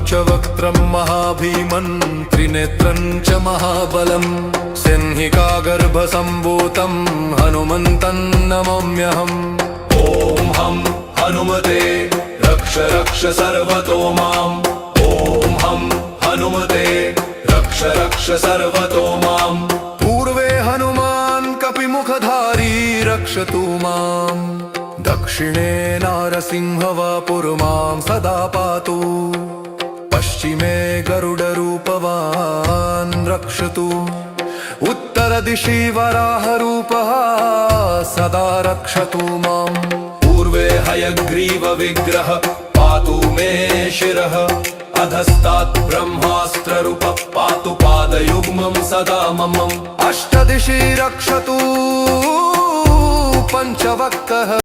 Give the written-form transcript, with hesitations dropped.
पञ्चवक्त्रं महाभीमन् त्रिनेत्रं च महाबलम् सिंहिकागर्भसम्भूतं हनुमन्तं नमाम्यहम्। ॐ हं हनुमते रक्ष रक्ष सर्वतो माम्। ॐ हं हनुमते रक्ष रक्ष सर्वतो माम्। पूर्वे हनुमान् कपिमुखधारी रक्षतु माम्। दक्षिणे नारसिंहवपुर्मां सदा पातु। पश्चिमे गरुडरूपवान् रक्षतु। उत्तरदिशि वराहरूपः सदा रक्षतु माम्। पूर्वे हयग्रीवविग्रह पातु मे शिरः। अधस्तात् ब्रह्मास्त्ररूपः पातु पादयुग्मं सदा मम। अष्टदिशि रक्षतु पञ्चवक्त्रः।